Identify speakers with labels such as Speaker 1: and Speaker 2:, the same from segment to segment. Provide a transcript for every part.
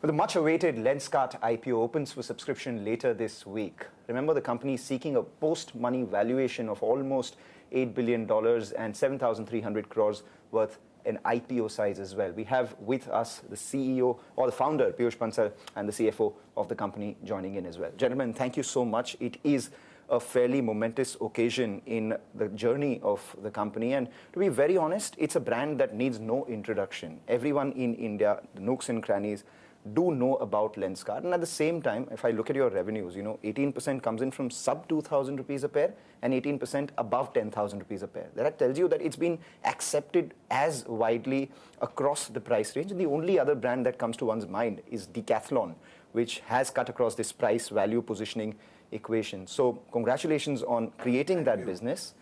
Speaker 1: Well, the much-awaited Lenskart IPO opens for subscription later this week. Remember, the company is seeking a post-money valuation of almost $8 billion and 7,300 crores worth an IPO size as well. We have with us the CEO or the founder, Peyush Bansal, and the CFO of the company joining in as well. Gentlemen, thank you so much. It is a fairly momentous occasion in the journey of the company. And to be very honest, it's a brand that needs no introduction. Everyone in India, the nooks and crannies, do know about Lenskart. And at the same time, if I look at your revenues, 18% comes in from sub 2,000 rupees a pair and 18% above 10,000 rupees a pair. That tells you that it's been accepted as widely across the price range. And the only other brand that comes to one's mind is Decathlon, which has cut across this price value positioning equation. So congratulations on creating that business.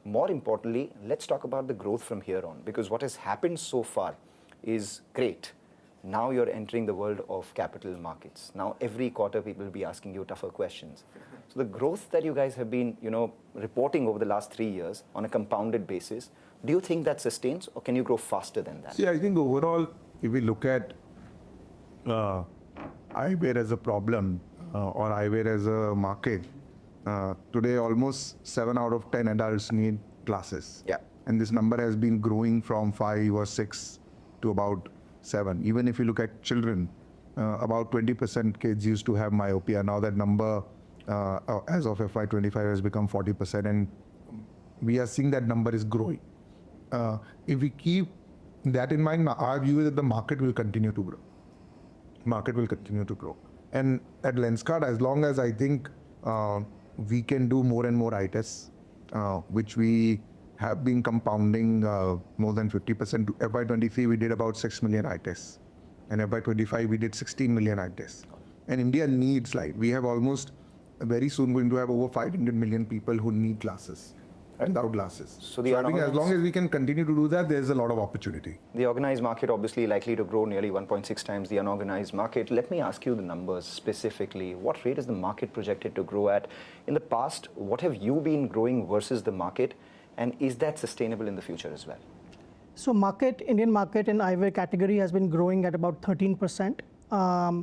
Speaker 1: More importantly, let's talk about the growth from here on, because what has happened so far is great. Now you're entering the world of capital markets. Now every quarter people will be asking you tougher questions. So the growth that you guys have been, reporting over the last 3 years on a compounded basis, do you think that sustains, or can you grow faster than that?
Speaker 2: See, I think overall, if we look at eyewear as a problem or eyewear as a market, today almost 7 out of 10 adults need glasses.
Speaker 1: Yeah.
Speaker 2: And this number has been growing from 5 or 6 to about 7. Even if you look at children, about 20% kids used to have myopia. Now that number, as of FY25, has become 40%, and we are seeing that number is growing. If we keep that in mind, our view is that the market will continue to grow. Market will continue to grow. And at Lenskart, as long as I think we can do more and more eye tests, which we have been compounding more than 50%. FY23, we did about 6 million eye tests. And FY25, we did 16 million eye tests. And India needs light. We have almost, very soon going to have over 500 million people who need glasses, without glasses. So I think as long as we can continue to do that, there's a lot of opportunity.
Speaker 1: The organized market obviously likely to grow nearly 1.6 times the unorganized market. Let me ask you the numbers specifically. What rate is the market projected to grow at? In the past, what have you been growing versus the market? And is that sustainable in the future as well?
Speaker 3: So Indian market in eyewear category has been growing at about 13%,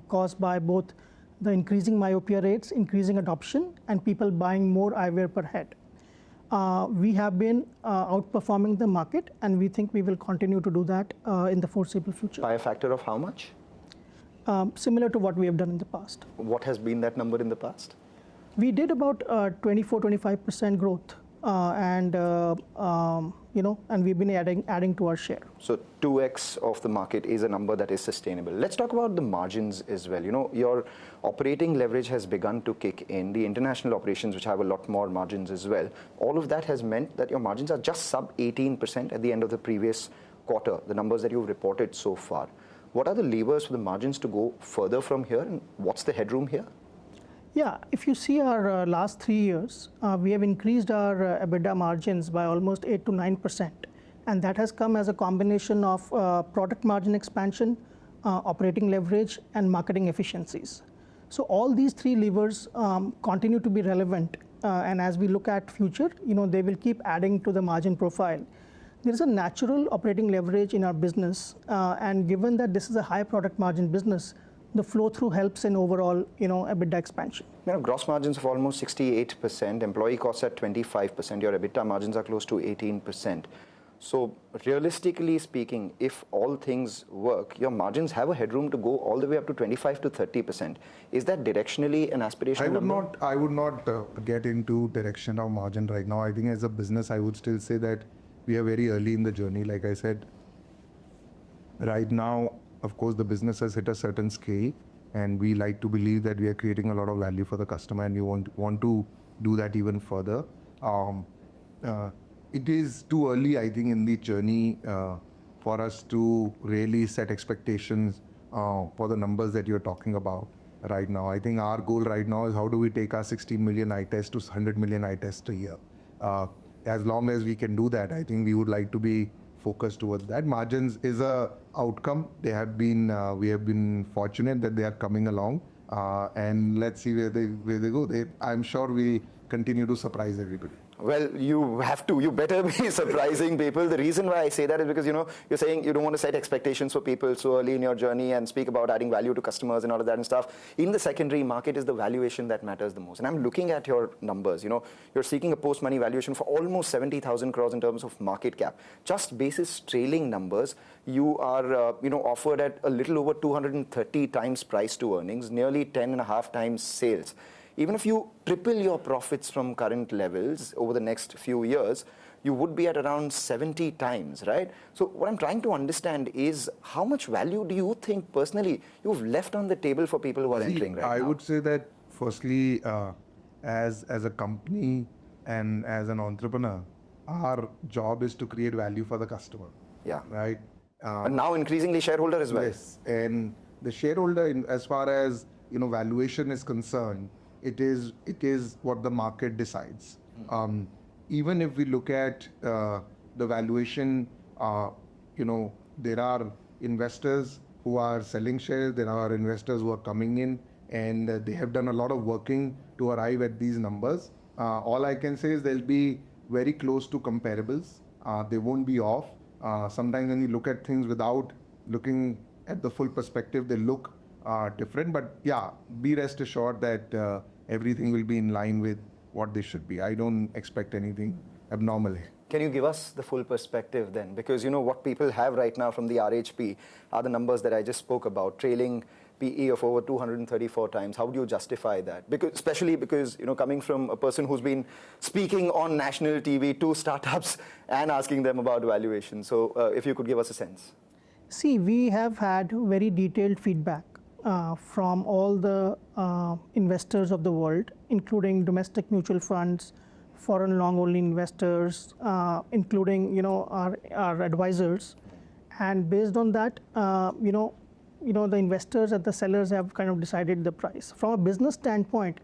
Speaker 3: caused by both the increasing myopia rates, increasing adoption, and people buying more eyewear per head. We have been outperforming the market, and we think we will continue to do that in the foreseeable future.
Speaker 1: By a factor of how much?
Speaker 3: Similar to what we have done in the past.
Speaker 1: What has been that number in the past?
Speaker 3: We did about 24-25% growth. And we've been adding to our share.
Speaker 1: So 2x of the market is a number that is sustainable. Let's talk about the margins as well. Your operating leverage has begun to kick in. The international operations, which have a lot more margins as well, all of that has meant that your margins are just sub 18% at the end of the previous quarter, the numbers that you've reported so far. What are the levers for the margins to go further from here, and what's the headroom here?
Speaker 3: Yeah, if you see our last 3 years, we have increased our EBITDA margins by almost 8 to 9%. And that has come as a combination of product margin expansion, operating leverage, and marketing efficiencies. So all these 3 levers continue to be relevant. And as we look at future, they will keep adding to the margin profile. There is a natural operating leverage in our business. And given that this is a high product margin business, the flow-through helps in overall, EBITDA expansion.
Speaker 1: Gross margins of almost 68%, employee costs at 25%, your EBITDA margins are close to 18%. So realistically speaking, if all things work, your margins have a headroom to go all the way up to 25 to 30%. Is that directionally an aspirational number?
Speaker 2: I would not get into direction of margin right now. I think as a business, I would still say that we are very early in the journey. Like I said, right now, of course, the business has hit a certain scale, and we like to believe that we are creating a lot of value for the customer, and we want to do that even further. It is too early, I think, in the journey for us to really set expectations for the numbers that you're talking about right now. I think our goal right now is how do we take our 16 million eye tests to 100 million eye tests a year. As long as we can do that, I think we would like to be focused towards that. Margins is a outcome. They have been, we have been fortunate that they are coming along, and let's see where they go. I'm sure we continue to surprise everybody.
Speaker 1: Well, you have to. You better be surprising people. The reason why I say that is because, you're saying you don't want to set expectations for people so early in your journey and speak about adding value to customers and all of that and stuff. In the secondary market is the valuation that matters the most. And I'm looking at your numbers. You're seeking a post-money valuation for almost 70,000 crores in terms of market cap. Just basis trailing numbers, you are, offered at a little over 230 times price to earnings, nearly 10.5 times sales. Even if you triple your profits from current levels over the next few years, you would be at around 70 times, right? So what I'm trying to understand is how much value do you think personally you've left on the table for people who are entering right now?
Speaker 2: I would say that firstly, as a company and as an entrepreneur, our job is to create value for the customer.
Speaker 1: Yeah.
Speaker 2: Right?
Speaker 1: And now increasingly shareholder as well.
Speaker 2: Yes. And the shareholder, as far as valuation is concerned, it is what the market decides. Even if we look at the valuation, there are investors who are selling shares, there are investors who are coming in, and they have done a lot of working to arrive at these numbers. All I can say is they'll be very close to comparables. They won't be off. Sometimes when you look at things without looking at the full perspective, they look different. But yeah, be rest assured that everything will be in line with what they should be. I don't expect anything abnormal here.
Speaker 1: Can you give us the full perspective then? Because what people have right now from the RHP are the numbers that I just spoke about, trailing PE of over 234 times. How do you justify that? Especially because, coming from a person who's been speaking on national TV to startups and asking them about valuation. So if you could give us a sense.
Speaker 3: See, we have had very detailed feedback from all the investors of the world, including domestic mutual funds, foreign long-only investors, including our advisors, and based on that, the investors and the sellers have kind of decided the price. From a business standpoint,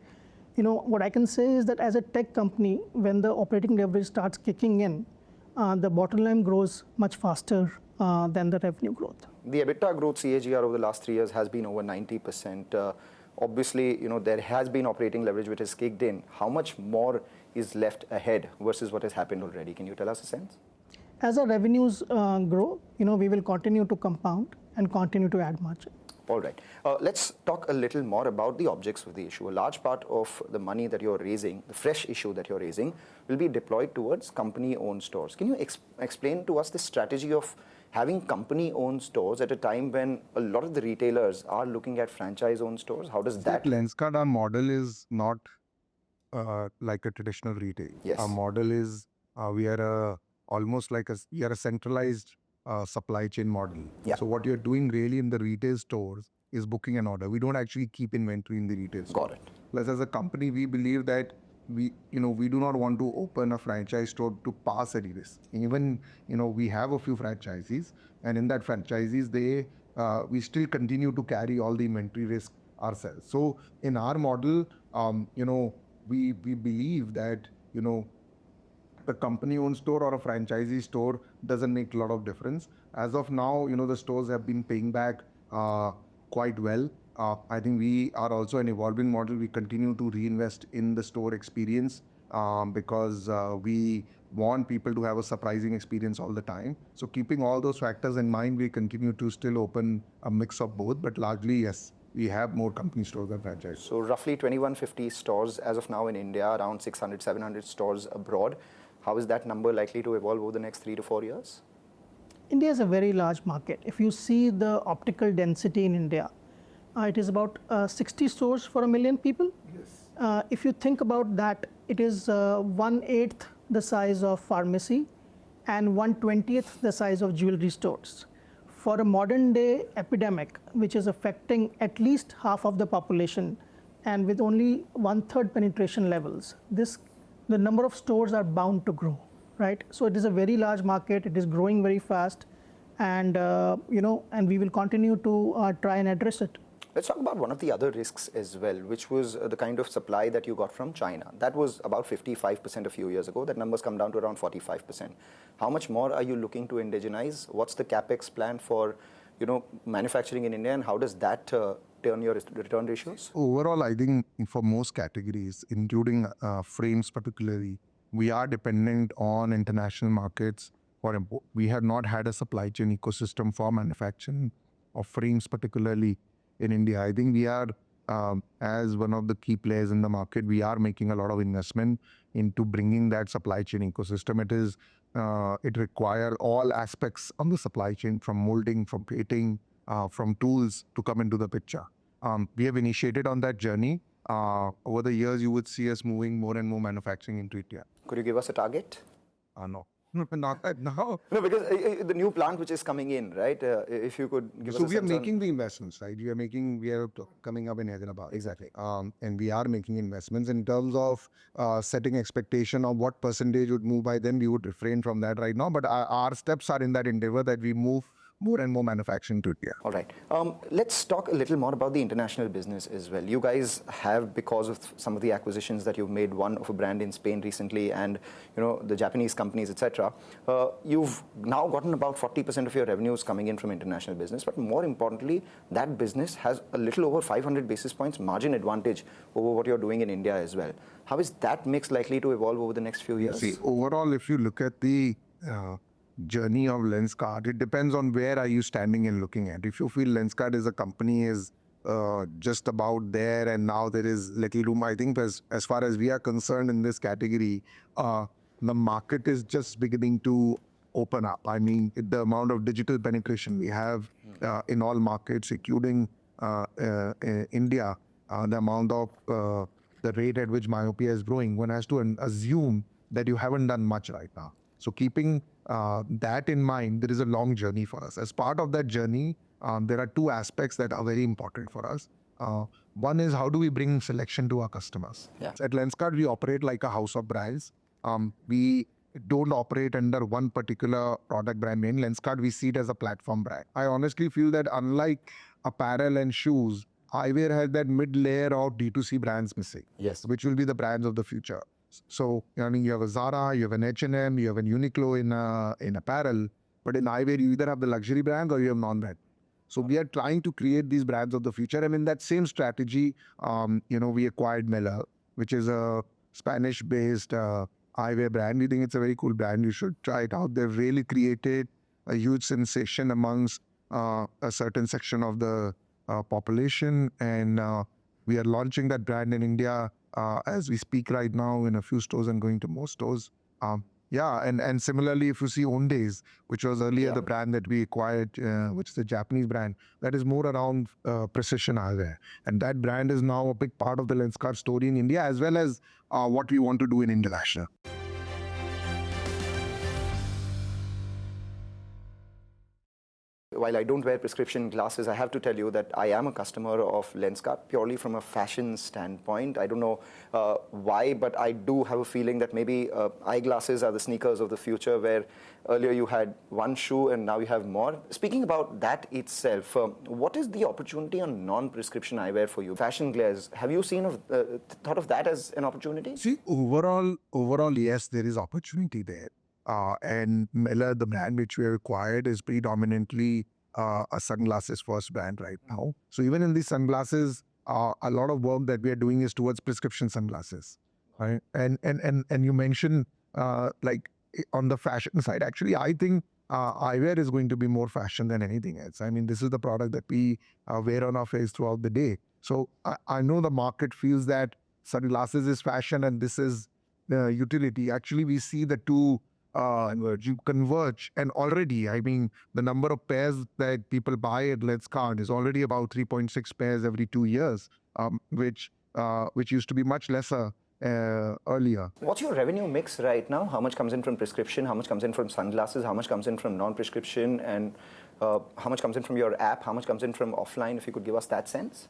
Speaker 3: what I can say is that as a tech company, when the operating leverage starts kicking in, the bottom line grows much faster than the revenue growth.
Speaker 1: The EBITDA growth CAGR over the last 3 years has been over 90%. Obviously, there has been operating leverage which has kicked in. How much more is left ahead versus what has happened already? Can you tell us a sense?
Speaker 3: As our revenues grow, we will continue to compound and continue to add margin.
Speaker 1: All right. Let's talk a little more about the objects of the issue. A large part of the money that you're raising, the fresh issue that you're raising, will be deployed towards company-owned stores. Can you explain to us the strategy of having company-owned stores at a time when a lot of the retailers are looking at franchise-owned stores? How does that?
Speaker 2: At Lenskart, our model is not like a traditional retail.
Speaker 1: Yes.
Speaker 2: Our model is we are almost like we are a centralized supply chain model.
Speaker 1: Yeah.
Speaker 2: So what you're doing really in the retail stores is booking an order. We don't actually keep inventory in the retail store.
Speaker 1: Got it.
Speaker 2: Plus, as a company, we believe that we do not want to open a franchise store to pass any risk. Even, we have a few franchisees, and in that franchisees, we still continue to carry all the inventory risk ourselves. So in our model, we believe that, the company-owned store or a franchisee store doesn't make a lot of difference. As of now, the stores have been paying back quite well. I think we are also an evolving model. We continue to reinvest in the store experience because we want people to have a surprising experience all the time. So keeping all those factors in mind, we continue to still open a mix of both, but largely, yes, we have more company stores than franchise.
Speaker 1: So roughly 2150 stores as of now in India, around 600, 700 stores abroad. How is that number likely to evolve over the next 3 to 4 years?
Speaker 3: India is a very large market. If you see the optical density in India, it is about 60 stores for 1 million people.
Speaker 2: Yes.
Speaker 3: If you think about that, it is 1/8 the size of pharmacy and 1/20th the size of jewelry stores. For a modern day epidemic, which is affecting at least half of the population, and with only 1/3 penetration levels, the number of stores are bound to grow, right? So it is a very large market. It is growing very fast, and and we will continue to try and address it.
Speaker 1: Let's talk about one of the other risks as well, which was the kind of supply that you got from China. That was about 55% a few years ago. That number's come down to around 45%. How much more are you looking to indigenize? What's the capex plan for, manufacturing in India, and how does that turn your return ratios?
Speaker 2: Overall, I think for most categories, including frames particularly, we are dependent on international markets for import. We have not had a supply chain ecosystem for manufacturing of frames, particularly in India. I think we are, as one of the key players in the market, we are making a lot of investment into bringing that supply chain ecosystem. It requires all aspects on the supply chain, from molding, from plating, from tools to come into the picture. We have initiated on that journey. Over the years, you would see us moving more and more manufacturing into India.
Speaker 1: Could you give us a target?
Speaker 2: No. Not that now.
Speaker 1: No, because the new plant which is coming in, right? If you could give us a sense.
Speaker 2: So we are making the investments, right? We are coming up in Hyderabad.
Speaker 1: Exactly.
Speaker 2: And we are making investments in terms of setting expectation of what percentage would move by then. We would refrain from that right now. But our steps are in that endeavor that we move more and more manufacturing to India.
Speaker 1: All right. Let's talk a little more about the international business as well. You guys have, because of some of the acquisitions that you've made, one of a brand in Spain recently, and the Japanese companies, etc. You've now gotten about 40% of your revenues coming in from international business. But more importantly, that business has a little over 500 basis points margin advantage over what you're doing in India as well. How is that mix likely to evolve over the next few years?
Speaker 2: See, overall, if you look at the journey of Lenskart, it depends on where are you standing and looking at. If you feel Lenskart as a company is just about there and now there is little room, I think as far as we are concerned in this category, the market is just beginning to open up. I mean, the amount of digital penetration we have in all markets, including India, the amount of the rate at which myopia is growing, one has to assume that you haven't done much right now. So keeping that in mind, there is a long journey for us. As part of that journey, there are two aspects that are very important for us. One is, how do we bring selection to our customers?
Speaker 1: Yeah.
Speaker 2: At Lenskart, we operate like a house of brands. We don't operate under one particular product brand. In Lenskart, we see it as a platform brand. I honestly feel that unlike apparel and shoes, Eyewear has that mid-layer of D2C brands missing,
Speaker 1: yes,
Speaker 2: which will be the brands of the future. So, I mean, you have a Zara, you have an H&M, you have a Uniqlo in apparel, but in Eyewear, you either have the luxury brands or you have non-brand. So we are trying to create these brands of the future. And in that same strategy, we acquired Miller, which is a Spanish-based eyewear brand. We think it's a very cool brand. You should try it out. They've really created a huge sensation amongst a certain section of the population. And we are launching that brand in India as we speak right now in a few stores and going to more stores. And similarly, if you see Ondays, which was earlier the brand that we acquired, which is a Japanese brand, that is more around precision eyewear. And that brand is now a big part of the Lenskart story in India, as well as what we want to do in international.
Speaker 1: While I don't wear prescription glasses, I have to tell you that I am a customer of Lenskart purely from a fashion standpoint. I don't know why, but I do have a feeling that maybe eyeglasses are the sneakers of the future, where earlier you had one shoe and now you have more. Speaking about that itself, what is the opportunity on non-prescription eyewear for you? Fashion glares, have you thought of that as an opportunity?
Speaker 2: See, overall, yes, there is opportunity there. And Miller, the brand which we have acquired, is predominantly a sunglasses first brand right now. So even in these sunglasses, a lot of work that we are doing is towards prescription sunglasses. Right? And you mentioned like on the fashion side, actually, I think eyewear is going to be more fashion than anything else. I mean, this is the product that we wear on our face throughout the day. So I know the market feels that sunglasses is fashion and this is utility. Actually, we see the two converge, and already, I mean, the number of pairs that people buy at Lenskart is already about 3.6 pairs every 2 years, which used to be much lesser earlier.
Speaker 1: What's your revenue mix right now? How much comes in from prescription? How much comes in from sunglasses? How much comes in from non-prescription? And how much comes in from your app? How much comes in from offline? If you could give us that sense.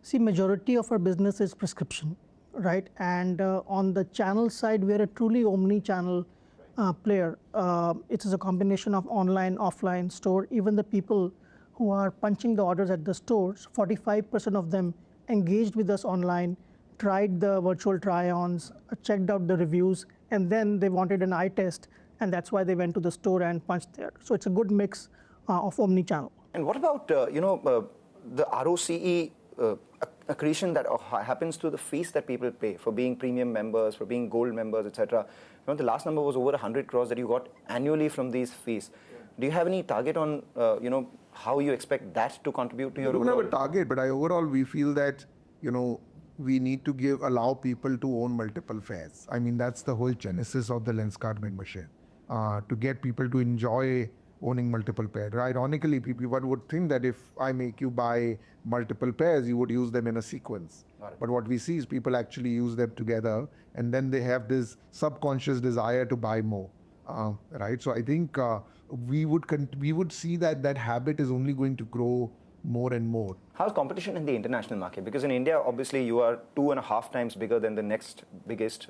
Speaker 3: See, majority of our business is prescription, right? And on the channel side, we are a truly omni-channel player. It is a combination of online, offline, store. Even the people who are punching the orders at the stores, 45% of them engaged with us online, tried the virtual try-ons, checked out the reviews, and then they wanted an eye test, and that's why they went to the store and punched there. So it's a good mix of omni-channel.
Speaker 1: And what about the ROCE accretion that happens to the fees that people pay for being premium members, for being gold members, etc. The last number was over 100 crores that you got annually from these fees. Do you have any target on, how you expect that to contribute to your overall?
Speaker 2: We don't have a target, but overall we feel that, we need to allow people to own multiple fares. I mean, that's the whole genesis of the Lenskart membership, to get people to enjoy owning multiple pairs. Ironically, one would think that if I make you buy multiple pairs, you would use them in a sequence. But what we see is people actually use them together, and then they have this subconscious desire to buy more. Right? So I think we would see that habit is only going to grow more and more.
Speaker 1: How's competition in the international market? Because in India, obviously, you are 2.5 times bigger than the next biggest,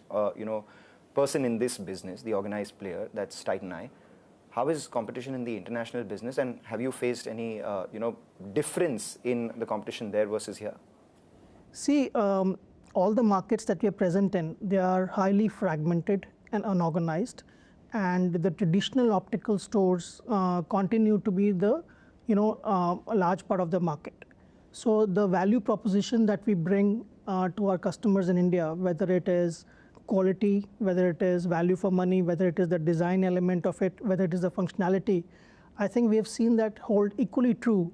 Speaker 1: person in this business, the organized player, that's Titan Eye. How is competition in the international business, and have you faced any, difference in the competition there versus here?
Speaker 3: See, all the markets that we are present in, they are highly fragmented and unorganized, and the traditional optical stores continue to be the, a large part of the market. So the value proposition that we bring to our customers in India, whether it is quality, whether it is value for money, whether it is the design element of it, whether it is the functionality, I think we have seen that hold equally true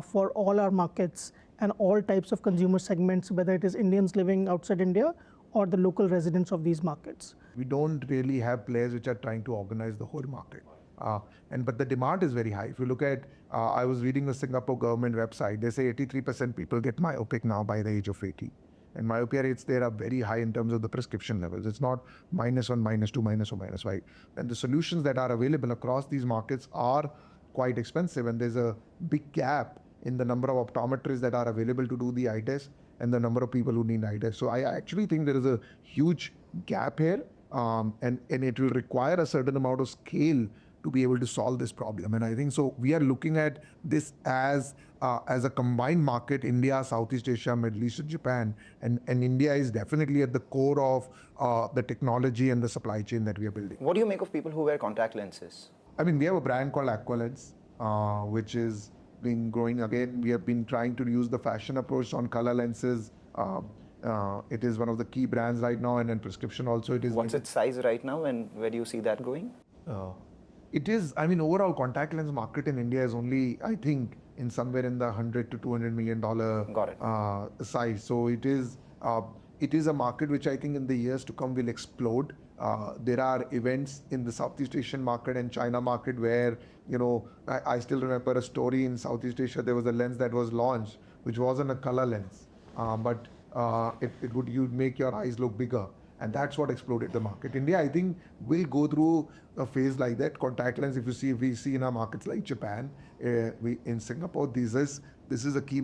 Speaker 3: for all our markets and all types of consumer segments, whether it is Indians living outside India or the local residents of these markets.
Speaker 2: We don't really have players which are trying to organize the whole market. But the demand is very high. If you look at, I was reading the Singapore government website, they say 83% people get myopic now by the age of 80. And myopia rates there are very high in terms of the prescription levels. It's not -1, -2, -4, -5. And the solutions that are available across these markets are quite expensive. And there's a big gap in the number of optometrists that are available to do the eye test and the number of people who need eye test. So I actually think there is a huge gap here. And it will require a certain amount of scale to be able to solve this problem. And I think so we are looking at this as a combined market, India, Southeast Asia, Middle East, and Japan. And India is definitely at the core of the technology and the supply chain that we are building.
Speaker 1: What do you make of people who wear contact lenses?
Speaker 2: I mean, we have a brand called Aqualens, which is been growing again. We have been trying to use the fashion approach on color lenses. It is one of the key brands right now, and in prescription also it is.
Speaker 1: What's its size right now, and where do you see that going?
Speaker 2: It is, overall contact lens market in India is only, I think, in somewhere in the $100 to $200 million size. So it is a market which I think in the years to come will explode. There are events in the Southeast Asian market and China market where, I still remember a story in Southeast Asia. There was a lens that was launched, which wasn't a color lens, but you'd make your eyes look bigger. And that's what exploded the market. India, I think, will go through a phase like that. Contact lens, if we see in our markets like Japan, in Singapore, this is a key,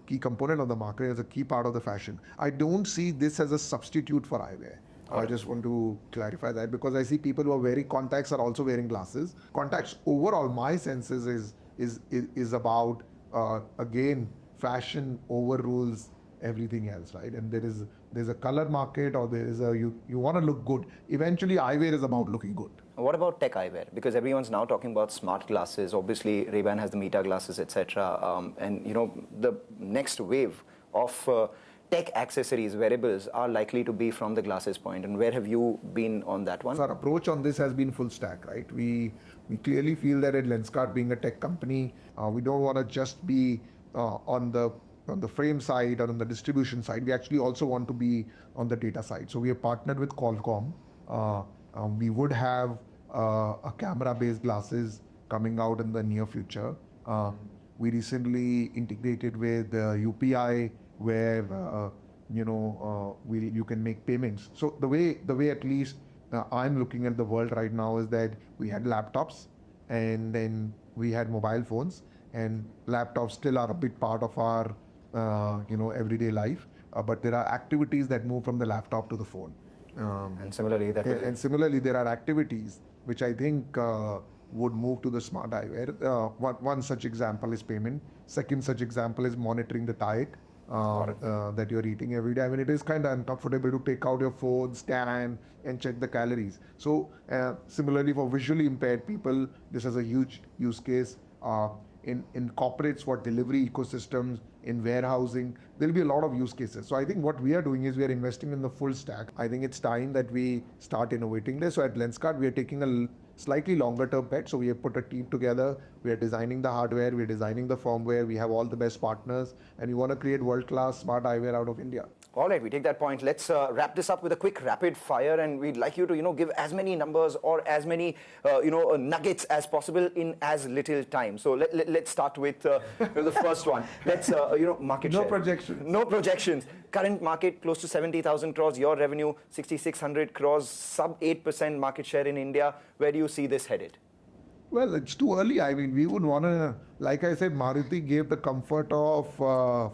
Speaker 2: key component of the market. It's a key part of the fashion. I don't see this as a substitute for eyewear. I just want to clarify that, because I see people who are wearing contacts are also wearing glasses. Contacts, overall, my sense is about, again, fashion overrules everything else, right? And there's a color market, or there is you want to look good. Eventually, eyewear is about looking good.
Speaker 1: What about tech eyewear? Because everyone's now talking about smart glasses. Obviously, Ray-Ban has the Meta glasses, etc. And the next wave of tech accessories, wearables, are likely to be from the glasses point. And where have you been on that one?
Speaker 2: So our approach on this has been full stack, right? We clearly feel that at Lenskart, being a tech company, we don't want to just be on the frame side or on the distribution side. We actually also want to be on the data side. So we have partnered with Qualcomm. We would have a camera-based glasses coming out in the near future. We recently integrated with UPI, where you can make payments. So the way at least I'm looking at the world right now is that we had laptops, and then we had mobile phones, and laptops still are a big part of our everyday life, but there are activities that move from the laptop to the phone.
Speaker 1: And similarly,
Speaker 2: there are activities which I think would move to the smart eyewear. One such example is payment. Second such example is monitoring the diet that you're eating every day. I mean, it is kind of uncomfortable to take out your phone, scan, and check the calories. So similarly, for visually impaired people, this is a huge use case. In corporates for delivery ecosystems, in warehousing. There'll be a lot of use cases. So I think what we are doing is we are investing in the full stack. I think it's time that we start innovating this. So at Lenskart, we are taking a slightly longer term bet. So we have put a team together. We are designing the hardware. We're designing the firmware. We have all the best partners. And we want to create world-class smart eyewear out of India.
Speaker 1: All right, we take that point. Let's wrap this up with a quick rapid fire, and we'd like you to, give as many numbers or as many, nuggets as possible in as little time. So let's start with the first one. Let's, market share.
Speaker 2: No projections.
Speaker 1: No projections. Current market close to 70,000 crores. Your revenue 6,600 crores. Sub 8% market share in India. Where do you see this headed?
Speaker 2: Well, it's too early. I mean, we would want to, like I said, Maruti gave the comfort of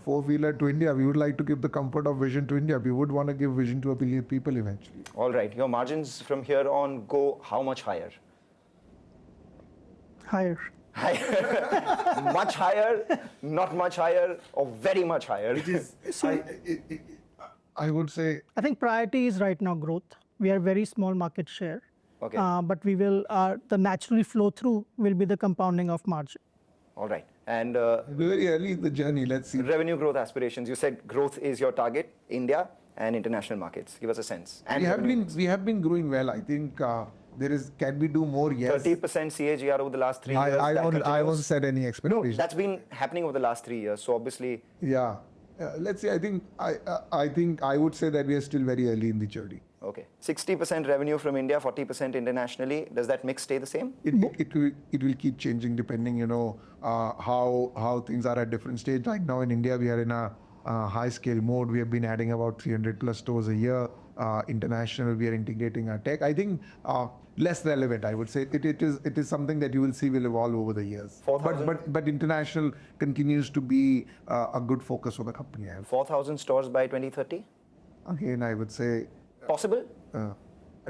Speaker 2: four-wheeler to India. We would like to give the comfort of vision to India. We would want to give vision to 1 billion people eventually.
Speaker 1: All right. Your margins from here on go how much higher?
Speaker 3: Higher.
Speaker 1: Much higher, not much higher, or very much higher?
Speaker 2: It is, I would say...
Speaker 3: I think priority is right now growth. We are very small market share.
Speaker 1: Okay.
Speaker 3: But we will, the naturally flow through will be the compounding of margin.
Speaker 1: All right. And
Speaker 2: very early in the journey, let's see.
Speaker 1: Revenue growth aspirations. You said growth is your target, India and international markets. Give us a sense. And
Speaker 2: we have been growing well. I think can we do more? Yes.
Speaker 1: 30% CAGR over the last 3 years.
Speaker 2: I won't set any expectations.
Speaker 1: No, that's been happening over the last 3 years. So obviously.
Speaker 2: Yeah. Let's see. I think I would say that we are still very early in the journey.
Speaker 1: Okay. 60% revenue from India, 40% internationally. Does that mix stay the same?
Speaker 2: It will keep changing depending, how things are at different stages. Right now in India, we are in a high scale mode. We have been adding about 300 plus stores a year. International, we are integrating our tech. I think less relevant, I would say. It is something that you will see will evolve over the years. But international continues to be a good focus for the company.
Speaker 1: 4,000 stores by 2030?
Speaker 2: Again, I would say...
Speaker 1: Possible?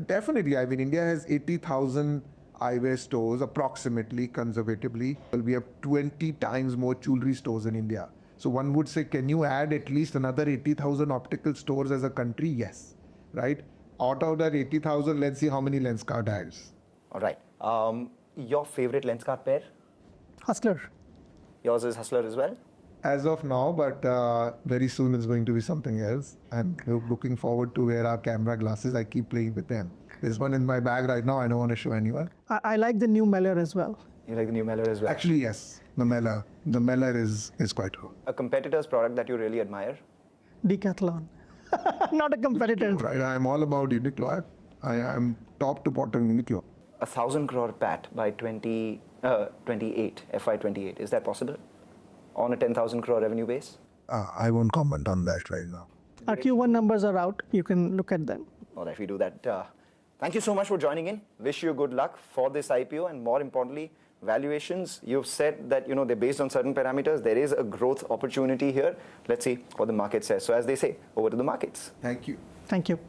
Speaker 2: Definitely. I mean, India has 80,000 eyewear stores, approximately, conservatively. We have 20 times more jewelry stores in India. So one would say, can you add at least another 80,000 optical stores as a country? Yes. Right? Out of that 80,000, let's see how many Lenskart has.
Speaker 1: All right. Your favorite Lenskart pair?
Speaker 3: Hustler.
Speaker 1: Yours is Hustler as well?
Speaker 2: As of now, but very soon it's going to be something else. And looking forward to wear our camera glasses. I keep playing with them. There's one in my bag right now. I don't want to show anyone.
Speaker 3: I like the new Meller as well.
Speaker 1: You like the new Meller as well?
Speaker 2: Actually, yes. The Meller. The Meller is quite cool.
Speaker 1: A competitor's product that you really admire?
Speaker 3: Decathlon. Not a competitor.
Speaker 2: Right. I'm all about Uniqlo. I am top to bottom Uniqlo.
Speaker 1: 1,000 crore PAT by 28, FY28. Is that possible? On a 10,000 crore revenue base?
Speaker 2: I won't comment on that right now.
Speaker 3: Our Q1 numbers are out. You can look at them.
Speaker 1: All right, we do that. Thank you so much for joining in. Wish you good luck for this IPO, and more importantly, valuations. You've said that they're based on certain parameters. There is a growth opportunity here. Let's see what the market says. So as they say, over to the markets.
Speaker 2: Thank you.
Speaker 3: Thank you.